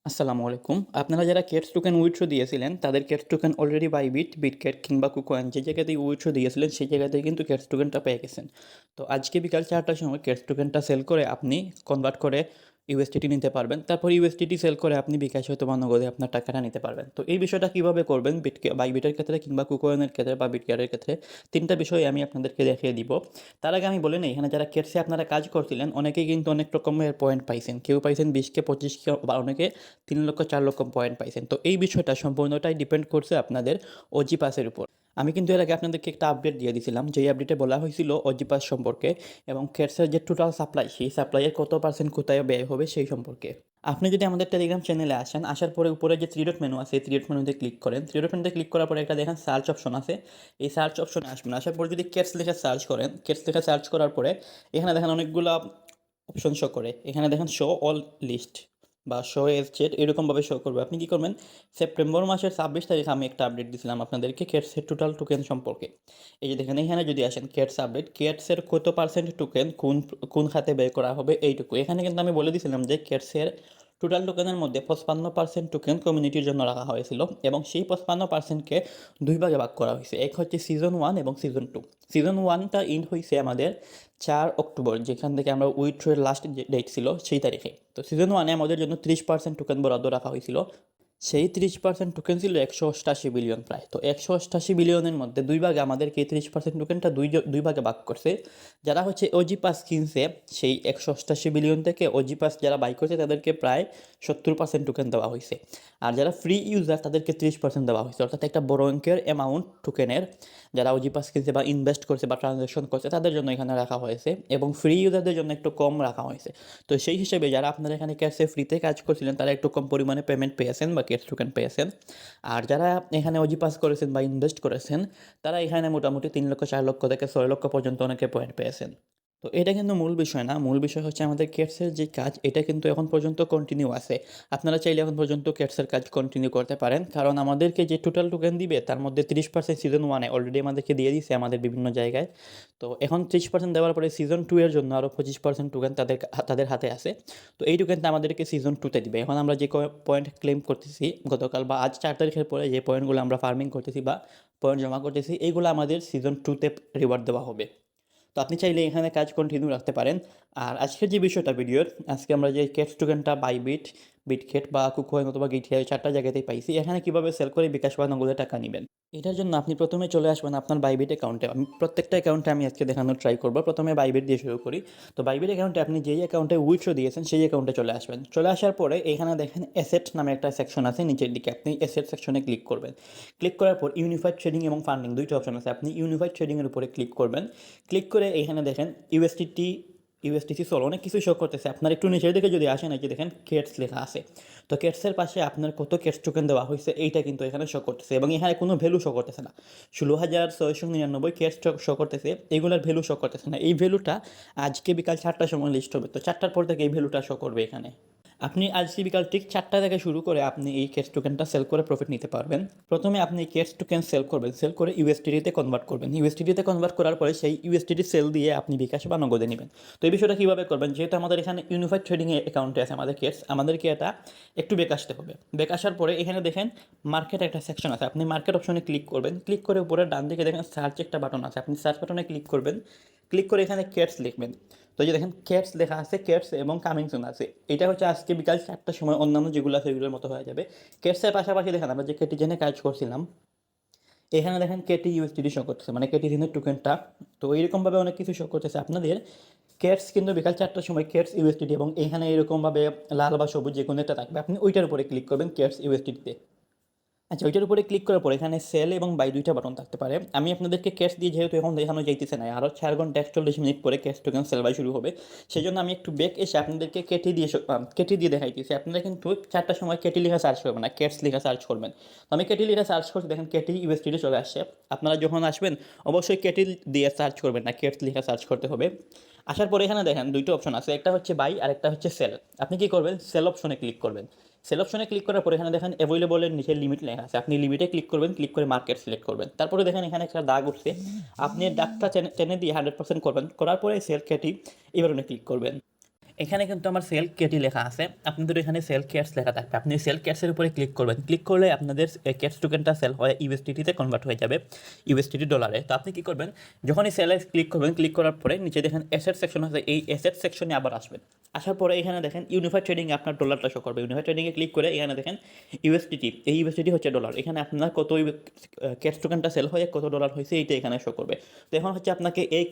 আসসালামু আলাইকুম। আপনারা যারা কেটস টোকেন উইথড্র দিয়েছিলেন, তাদের কেটস টোকেন অলরেডি বাইবিট, বিটকেট কিংবা কুকয়েন যে জায়গাতেই উইথড্র দিয়েছিলেন, সেই জায়গাতেই কিন্তু কেটস টোকেনটা পেয়ে গেছেন। তো আজকে বিকাল ৪টার সময় কেটস টোকেনটা সেল করে আপনি কনভার্ট করে ইউএসডিটি নিতে পারবেন। তারপর ইউএসডিটি সেল করে আপনি বিকাশ হয়তো বা নগদে আপনার টাকাটা নিতে পারবেন। তো এই বিষয়টা কীভাবে করবেন বাইবিটের ক্ষেত্রে কিংবা কুকয়েনের ক্ষেত্রে বা বিটকেটের ক্ষেত্রে ৩টা বিষয় আমি আপনাদেরকে দেখিয়ে দিব। তার আগে আমি বলে নেই, এখানে যারা কেটসে আপনারা কাজ করছিলেন অনেকেই কিন্তু অনেক রকমের পয়েন্ট পাইছেন। কেউ পাইছেন ২০কে ২৫কে বা অনেকে ৩ লক্ষ ৪ লক্ষ পয়েন্ট পাইছেন। তো এই বিষয়টা সম্পূর্ণটাই ডিপেন্ড করছে আপনাদের ওজি পাসের উপর। আমি কিন্তু এর আগে আপনাদেরকে একটা আপডেট দিয়ে দিয়েছিলাম, যেই আপডেটে বলা হয়েছিল ওজি পাস সম্পর্কে এবং কেটসের যে টোটাল সাপ্লাই, সেই সাপ্লাইয়ের কত পার্সেন্ট কোথায় ব্যয় হবে সেই সম্পর্কে। আপনি যদি আমাদের টেলিগ্রাম চ্যানেলে আসেন, আসার পরে উপরে যে থ্রি ডট মেনু আছে, এই থ্রি ডট মেনুতে ক্লিক করেন। থ্রি ডট মেনুতে ক্লিক করার পরে একটা দেখেন সার্চ অপশন আছে। এই সার্চ অপশনে আসবেন, আসার পরে যদি কেটস লিখে সার্চ করেন, কেটস লিখে সার্চ করার পরে এখানে দেখেন অনেকগুলো অপশন শো করে। এখানে দেখেন শো অল লিস্ট বা শো এজ চেট এরকমভাবে শো করবে। আপনি কী করবেন, সেপ্টেম্বর মাসের ২৬ তারিখে আমি একটা আপডেট দিয়েছিলাম আপনাদেরকে কেটসের টোটাল টোকেন সম্পর্কে। এই যে দেখেন এখানে যদি আসেন কেটস আপডেট, কেটসের কত পার্সেন্ট টোকেন কোন কোন খাতে ব্যয় করা হবে এইটুকু। এখানে কিন্তু আমি বলে দিয়েছিলাম যে কেটসের টোটাল টোকেনের মধ্যে ৫৫% টোকেন কমিউনিটির জন্য রাখা হয়েছিল এবং সেই ৫৫%কে দুই ভাগে ভাগ করা হয়েছে। এক হচ্ছে সিজন 1 এবং সিজন 2। সিজন 1টা ইন্ড হয়েছে আমাদের ৪ অক্টোবর, যেখান থেকে আমরা উইথড্রয়ের লাস্ট যে ডেট ছিল সেই তারিখে। তো সিজন 1-এ আমাদের জন্য ৩০% টোকেন বরাদ্দ রাখা হয়েছিল। সেই ৩০% টোকেন ছিল ১৮৮ বিলিয়ন প্রায়। তো ১৮৮ বিলিয়নের মধ্যে দুই ভাগে আমাদেরকে এই ৩০% টোকেনটা দুই ভাগে ভাগ করছে। যারা হচ্ছে ওজি পাস কিনছে, সেই ১৮৮ বিলিয়ন থেকে ওজি পাস যারা বাই করছে তাদেরকে প্রায় ৭০% টোকেন দেওয়া হয়েছে। আর যারা ফ্রি ইউজার তাদেরকে ৩০% দেওয়া হয়েছে। অর্থাৎ একটা বড় অঙ্কের অ্যামাউন্ট টোকেনের যারা ওজি পাস কিনছে বা ইনভেস্ট করছে বা ট্রানজ্যাকশন করছে তাদের জন্য এখানে রাখা হয়েছে এবং ফ্রি ইউজারদের জন্য একটু কম রাখা হয়েছে। তো সেই হিসেবে যারা আপনারা এখানে ক্যাশে ফ্রিতে কাজ করছিলেন তারা একটু কম পরিমাণে পেমেন্ট পেয়েছেন বা কেটস টোকেন পেয়েছেন। আর যারা এখানে ওজি পাস করেছেন বা ইনভেস্ট করেছেন তারা এখানে মোটামুটি ৩ লক্ষ ৪ লক্ষ থেকে ৬ লক্ষ পর্যন্ত অনেকে পয়েন্ট পেয়েছেন। তো এটা কিন্তু মূল বিষয় না। মূল বিষয় হচ্ছে আমাদের কেটসের যে কাজ, এটা কিন্তু এখন পর্যন্ত কন্টিনিউ আছে। আপনারা চাইলে এখন পর্যন্ত কেটসের কাজ কন্টিনিউ করতে পারেন। কারণ আমাদেরকে যে টোটাল টোকেন দিবে তার মধ্যে ৩০% সিজন 1-এ অলরেডি আমাদেরকে দিয়ে দিয়েছে আমাদের বিভিন্ন জায়গায়। তো এখন ৩০% দেওয়ার পরে সিজন 2 এর জন্য আরও ২৫% টোকেন তাদের হাতে আছে। তো এই টোকেনটা আমাদেরকে সিজন 2 তে দিবে। এখন আমরা যে পয়েন্ট ক্লেম করতেছি গতকাল বা আজ ৪ তারিখের পরে যে পয়েন্টগুলো আমরা ফার্মিং করতেছি বা পয়েন্ট জমা করতেছি, এইগুলো আমাদের সিজন 2 তে রিওয়ার্ড দেওয়া হবে। তো আপনি চাইলে এখানে কাজ কন্টিনিউ রাখতে পারেন। আর আজকের যে বিষয়টা ভিডিওর, আজকে আমরা যে কেটস টোকেনটা বাইবিট, বিটকেট বা কুকয়েন অথবা গিটিআই ৪টা জায়গাতেই পাইছি, এখানে কীভাবে সেল করে বিকাশ বা নগদে টাকা নেবেন। এটার জন্য আপনি প্রথমে চলে আসবেন আপনার বাইবিট অ্যাকাউন্টে। আমি প্রত্যেকটা অ্যাকাউন্টে আমি আজকে দেখানোর ট্রাই করব। প্রথমে বাইবিট দিয়ে শুরু করি। তো বাইবিট অ্যাকাউন্টে আপনি যেই অ্যাকাউন্টে উইথড্র দিয়েছেন সেই অ্যাকাউন্টে চলে আসবেন। চলে আসার পরে এখানে দেখেন অ্যাসেট নামে একটা সেকশন আছে নিচের দিকে। আপনি অ্যাসেট সেকশনে ক্লিক করবেন। ক্লিক করার পর ইউনিফাইড ট্রেডিং এবং ফান্ডিং ২টা অপশন আছে। আপনি ইউনিফাইড ট্রেডিংয়ের উপরে ক্লিক করবেন। ক্লিক করে এখানে দেখেন ইউএসটিসি সোল অনেক কিছু শো করতেছে। আপনার একটু নিচের দিকে যদি আসেন, এই যে দেখেন কেটস লেখা আছে। তো কেটসের পাশে আপনার কত কেটস টোকেন দেওয়া হয়েছে এইটা কিন্তু এখানে শো করতেছে এবং এখানে কোনো ভ্যালু শো করতেছে না। ১৬,৬৯৯ কেটস শো করতেছে, এগুলোর ভ্যালু শো করতেছে না। এই ভ্যালুটা আজকে বিকাল ৪টার সময় লিস্ট হবে। তো ৪টার পর থেকে এই ভ্যালুটা শো করবে এখানে। আপনি আজকে বিকাল ঠিক ৪টা থেকে শুরু করে আপনি এই কেটস টোকেনটা সেল করে প্রফিট নিতে পারবেন। প্রথমে আপনি এই কেটস টোকেন সেল করবেন, সেল করে ইউএসডিটিতে কনভার্ট করবেন। ইউএসডিটিতে কনভার্ট করার পরে সেই ইউএসডিটি সেল দিয়ে আপনি বিকাশ বা নগদে নেবেন। তো এই বিষয়টা কীভাবে করবেন, যেহেতু আমাদের এখানে ইউনিফাইড ট্রেডিং অ্যাকাউন্টে আছে আমাদের কেটস, আমাদেরকে এটা একটু বেক আসতে হবে। বেক আসার পরে এখানে দেখেন মার্কেট একটা সেকশন আছে। আপনি মার্কেট অপশনে ক্লিক করবেন। ক্লিক করে উপরে ডান দিকে দেখেন সার্চ একটা বাটন আছে। আপনি সার্চ বাটনে ক্লিক করবেন। ক্লিক করে এখানে কেটস লিখবেন। তো এই যে দেখেন কেটস লেখা আছে, কেটস এবং কামিং সুন আছে। এটা হচ্ছে আজকে বিকাল ৪টার সময় অন্যান্য যেগুলো আছে সেগুলোর মতো হয়ে যাবে। কেটসের পাশাপাশি দেখেন আমরা যে কেটি জেনে কাজ করছিলাম, এখানে দেখেন কেটি ইউএসডিটি শো করতেছে, মানে কেটি দিনের টোকেনটা। তো এইরকমভাবে অনেক কিছু শো করতেছে আপনাদের। কেটস কিন্তু বিকাল ৪টার সময় কেটস ইউএসডিটি এবং এখানে এরকমভাবে লাল বা সবুজ যে কোনো একটা থাকবে, আপনি ওইটার উপরে ক্লিক করবেন কেটস ইউএসডিটিতে। আচ্ছা, ওইটার উপরে ক্লিক করার পর এখানে সেল এবং বাই ২টা বাটন থাকতে পারে। আমি আপনাদেরকে ক্যাশ দিয়ে যেহেতু এখন দেখানো যাইতেছে না, আরও ৪ ঘন্টা ৪১ মিনিট পরে ক্যাশ টোকেন সেল বাই শুরু হবে। সেজন্য আমি একটু ব্যাক এসে আপনাদেরকে কেটি দিয়ে দেখাইতেছি। আপনারা কিন্তু ৪টার সময় কেটি লেখা সার্চ করবেন না, ক্যাটস লেখা সার্চ করবেন। তো আমি কেটি লেখা সার্চ করছি, দেখেন কেটি ইউএসডিটি চলে আসছে। আপনারা যখন আসবেন অবশ্যই কেটি দিয়ে সার্চ করবেন না, ক্যাটস লেখা সার্চ করতে হবে। আসার পরে এখানে দেখেন ২টো অপশন আছে, একটা হচ্ছে বাই আর একটা হচ্ছে সেল। আপনি কি করবেন, সেল অপশনে ক্লিক করবেন। সেল অপশনে ক্লিক করার পরে এখানে দেখেন অ্যাভেলেবলের নিচে লিমিট লেখা আছে। আপনি লিমিটে ক্লিক করবেন, ক্লিক করে মার্কেট সিলেক্ট করবেন। তারপরে দেখেন এখানে একটা দাগ উঠছে, আপনি দাগটা টেনে দিয়ে 100% করবেন। করার পরে সেল কেটি এবার ক্লিক করবেন। এখানে কিন্তু আমার সেল কেটি লেখা আছে, আপনাদের এখানে সেল কেটস লেখা থাকবে। আপনি সেল কেটসের উপরে ক্লিক করবেন, ক্লিক করলে আপনাদের কেটস টোকেনটা সেল হয়ে ইউএসডিটিতে কনভার্ট হয়ে যাবে, ইউএসডিটি ডলারে। তো আপনি কী করবেন, যখনই সেলে ক্লিক করবেন, ক্লিক করার পরে নিচে দেখেন অ্যাসেট সেকশন আছে, এই অ্যাসেট সেকশনে আবার আসবেন। আসার পরে এখানে দেখেন ইউনিফাইড ট্রেডিংয়ে আপনার ডলারটা শো করবে। ইউনিফাইড ট্রেডিংয়ে ক্লিক করে এখানে দেখেন ইউএসডিটি, এই ইউএসডিটি হচ্ছে ডলার। এখানে আপনার কত কেটস টোকেনটা সেল হয়ে কত ডলার হয়েছে এইটা এখানে শো করবে। তো এখন হচ্ছে আপনাকে এই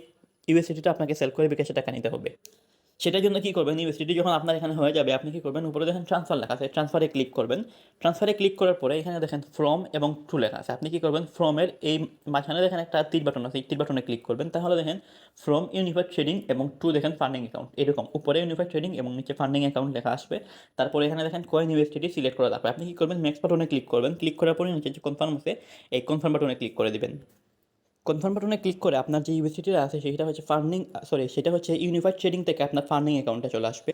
ইউএসডিটিটা আপনাকে সেল করে বিকাশে টাকা নিতে হবে। সেটার জন্য কী করবেন, ইউএসডিটি যখন আপনার এখানে হয়ে যাবে, আপনি কী করবেন, উপরে দেখেন ট্রান্সফার লেখা আছে, ট্রান্সফারে ক্লিক করবেন। ট্রান্সফারে ক্লিক করার পরে এখানে দেখেন ফ্রম এবং টু লেখা আছে। আপনি কী করবেন, ফ্রমের এই মাঝখানে দেখেন একটা তীর বাটন আছে, এই তীর বাটনে ক্লিক করবেন। তাহলে দেখেন ফ্রম ইউনিফাইড ট্রেডিং এবং টু দেখেন ফান্ডিং অ্যাকাউন্ট, এরকম উপরে ইউনিফাইড ট্রেডিং এবং নিচে ফান্ডিং অ্যাকাউন্ট লেখা আসবে। তারপরে এখানে দেখেন কয়েন ইউএসডিটি সিলেক্ট করা থাকবে। আপনি কী করবেন, নেক্সট বাটনে ক্লিক করবেন। ক্লিক করার পরে নিচে যে কনফার্ম আছে, এই কনফার্ম বাটনে ক্লিক করে দিবেন। কনফার্ম বাটনে ক্লিক করে আপনার যে ইউএসডিটিটা আছে সেটা হচ্ছে সেটা হচ্ছে ইউনিফাইড ট্রেডিং থেকে আপনার ফান্ডিং অ্যাকাউন্টে চলে আসবে।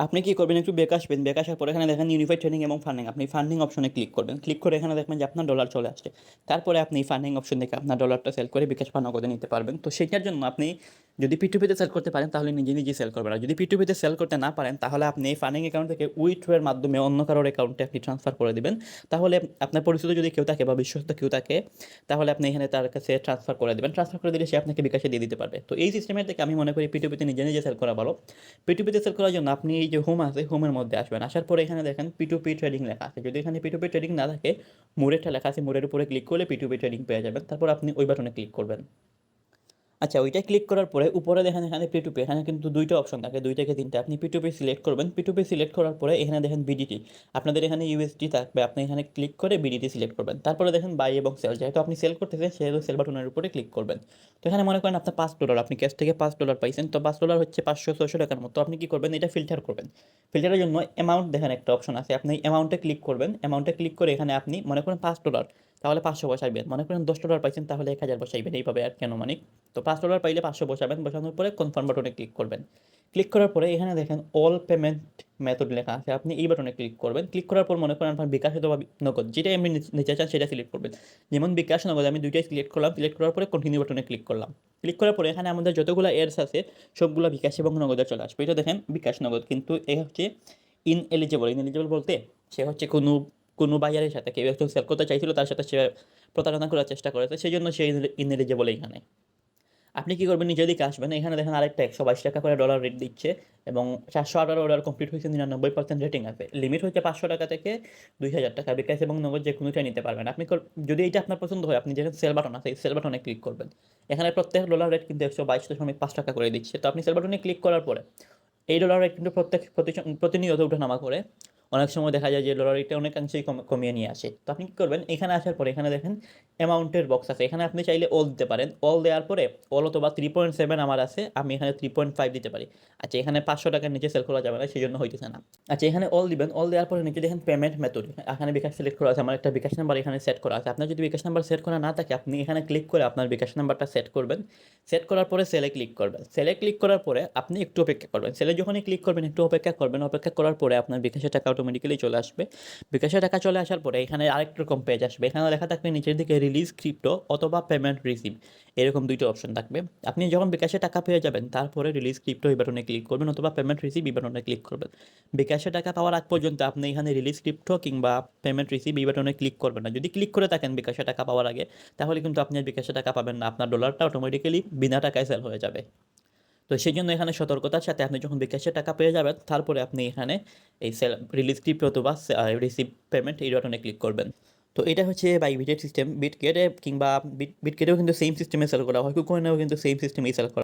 আপনি কী করবেন, একটু ব্যাক আসবেন, ব্যাক আসার পরে এখানে দেখেন ইউনিফাইড ট্রেডিং এবং ফান্ডিং, আপনি ফান্ডিং অপশনে ক্লিক করবেন। ক্লিক করে এখানে দেখবেন যে আপনার ডলার চলে আসছে। তারপরে আপনি ফান্ডিং অপশন থেকে আপনার ডলারটা সেল করে বিকাশ বা নগদে নিতে পারবেন। তো সেটার জন্য আপনি যদি পিটুপিতে সেল করতে পারেন তাহলে নিজে নিজে সেল করবেন, আর যদি পিটুপিতে সেল করতে না পারেন তাহলে আপনি এই ফান্ডিং অ্যাকাউন্ট থেকে উইথড্রয়ের মাধ্যমে অন্য কারোর অ্যাকাউন্টে আপনি ট্রান্সফার করে দেবেন। তাহলে আপনার পরিচিত যদি কেউ থাকে বা বিশ্বস্ত কেউ থাকে তাহলে আপনি এখানে তার কাছে ট্রান্সফার করে দেবেন। ট্রান্সফার করে দিলে সে আপনাকে বিকাশে দিয়ে দিতে পারবে। তো এই সিস্টেমের থেকে আমি মনে করি পিটুপিতে নিজে নিজে সেল করা ভালো। পিটুপিতে সেল করার জন্য আপনি এই যে হোম আছে, হোমের মধ্যে আসবেন। আসার পরে এখানে দেখেন পিটুপি ট্রেডিং লেখা আছে। যদি এখানে পিটুপি ট্রেডিং না থাকে, মোরেরটা লেখা আছে, মোরের উপরে ক্লিক করলে পিটুপি ট্রেডিং পেয়ে যাবেন। তারপর আপনি ওই বাটনে ক্লিক করবেন। আচ্ছা, ওইটা ক্লিক করার পরে উপরে দেখেন এখানে পিটুপি, এখানে কিন্তু দুইটা অপশন থাকে, 2 থেকে 3টা। আপনি পিটুপি সিলেক্ট করবেন। পিটুপি সিলেক্ট করার পরে এখানে দেখেন বিডিটি, আপনাদের এখানে ইউএসডি থাকবে, আপনি এখানে ক্লিক করে বিডিটি সিলেক্ট করবেন। তারপরে দেখেন বাই এবং সেল, যেহেতু আপনি সেল করতেছেন সেহেতু সেল বাটনের উপরে ক্লিক করবেন। তো এখানে মনে করেন আপনার $5, আপনি ক্যাশ থেকে $5 পাইছেন। তো $5 হচ্ছে 500-600 টাকার মতো। আপনি কী করবেন, এটা ফিল্টার করবেন। ফিল্টারের জন্য অ্যামাউন্ট দেখেন একটা অপশন আছে, আপনি অ্যামাউন্টে ক্লিক করবেন। অ্যামাউন্টে ক্লিক করে এখানে আপনি মনে করেন $5, তাহলে 500 বসাইবেন। মনে করেন $10 পাইছেন তাহলে 1000 বসাইবেন, এইভাবে আর কেন মানে। তো $5 পাইলে 500 বসাবেন, বসানোর পরে কনফার্ম বাটনে ক্লিক করবেন। ক্লিক করার পরে এখানে দেখেন অল পেমেন্ট মেথড লেখা আছে, আপনি এই বাটনে ক্লিক করবেন। ক্লিক করার পর মনে করেন আপনার বিকাশ অথবা নগদ যেটা আপনি নিতে চান সেটা সিলেক্ট করবেন। যেমন বিকাশ, নগদ আমি দুইটাই সিলেক্ট করলাম। সিলেক্ট করার পরে কন্টিনিউ বাটনে ক্লিক করলাম। ক্লিক করার পরে এখানে আমাদের যতগুলো এডস আছে সবগুলো বিকাশ এবং নগদে চলে আসবে। এটা দেখেন বিকাশ নগদ, কিন্তু এ হচ্ছে ইনএলিজিবল। ইনএলিজিবল বলতে সে হচ্ছে কোনো বায়ারের সাথে কেউ একজন সেল করতে চাইছিল, তার সাথে সে প্রতারণা করার চেষ্টা করেছে, সেই জন্য সে ইনএলিজিবল। এখানে আপনি কী করবেন, নিজের দিকে আসবেন। এখানে দেখেন আরেকটা 122 টাকা করে ডলার রেট দিচ্ছে এবং 418 অর্ডার কমপ্লিট হয়েছে, 99% রেটিং আছে। লিমিট হচ্ছে 500 টাকা থেকে 2000 টাকা। বিকাশ এবং নগদ যে কোনোটাই নিতে পারবেন। আপনি যদি এইটা আপনার পছন্দ হয়, আপনি যেখানে সেল বাটন আছে এই সেল বাটনে ক্লিক করবেন। এখানে প্রত্যেক ডলার রেট কিন্তু 122.5 টাকা করে দিচ্ছে। তো আপনি সেল বাটনে ক্লিক করার পরে এই ডলার রেট কিন্তু প্রতিনিয়ত উঠানামা করে। অনেক সময় দেখা যায় যে ডলার রেটটা অনেকাংশেই কমিয়ে নিয়ে আসে। তো আপনি কী করবেন, এখানে আসার পরে এখানে দেখেন অ্যামাউন্টের বক্স আছে, এখানে আপনি চাইলে অল দিতে পারেন। অল দেওয়ার পরে অল অথবা 3.7 আমার আছে, আমি এখানে 3.5 দিতে পারি। আচ্ছা, এখানে 500 টাকার নিচে সেল করা যাবে না, সেই জন্য হইতেছে না। আচ্ছা, এখানে অল দিবেন। অল দেওয়ার পরে নিচে দেখেন পেমেন্ট মেথড, এখানে বিকাশ সিলেক্ট করা আছে, আমার একটা বিকাশ নাম্বার এখানে সেট করা আছে। আপনার যদি বিকাশ নাম্বার সেট করা না থাকে, আপনি এখানে ক্লিক করে আপনার বিকাশ নাম্বারটা সেট করবেন। সেট করার পরে সেলে ক্লিক করবেন। সেলে ক্লিক করার পরে আপনি একটু অপেক্ষা করবেন। সেলে যখনই ক্লিক করবেন একটু অপেক্ষা করবেন। অপেক্ষা করার পরে আপনার বিকাশের টাকা অটোমেটিক্যালি চলে আসবে। বিকাশের টাকা চলে আসার পরে এখানে আরেকটা রকম পেজ আসবে, এখানে লেখা থাকবে নিচের দিকে রিলিজ ক্রিপ্টো অথবা পেমেন্ট রিসিভ, এরকম দুইটা অপশন থাকবে। আপনি যখন বিকাশে টাকা পেয়ে যাবেন তারপরে রিলিজ ক্রিপ্টো এই বাটনে ক্লিক করবেন অথবা পেমেন্ট রিসিভ এই বাটনে ক্লিক করবেন। বিকাশে টাকা পাওয়ার আগ পর্যন্ত আপনি এখানে রিলিজ ক্রিপ্টো কিংবা পেমেন্ট রিসিভ এই বাটনে ক্লিক করবেন না। যদি ক্লিক করে থাকেন বিকাশে টাকা পাওয়ার আগে, তাহলে কিন্তু আপনি আর বিকাশে টাকা পাবেন না, আপনার ডলারটা অটোমেটিক্যালি বিনা টাকায় সেল হয়ে যাবে। তো সেই জন্য এখানে সতর্কতার সাথে আপনি যখন বিকাশে টাকা পেয়ে যাবেন তারপরে আপনি এখানে এই সেল রিলিজ ক্রিপ্টো অথবা রিসিভ পেমেন্ট এই বাটনে ক্লিক করবেন। তো এটা হচ্ছে বাইবিটের সিস্টেম। বিটগেটে কিংবা বিটগেটেও কিন্তু সেম সিস্টেমে সেল করা হয়, কুকয়েনেও কিন্তু সেম সিস্টেমেই সেল করা হয়।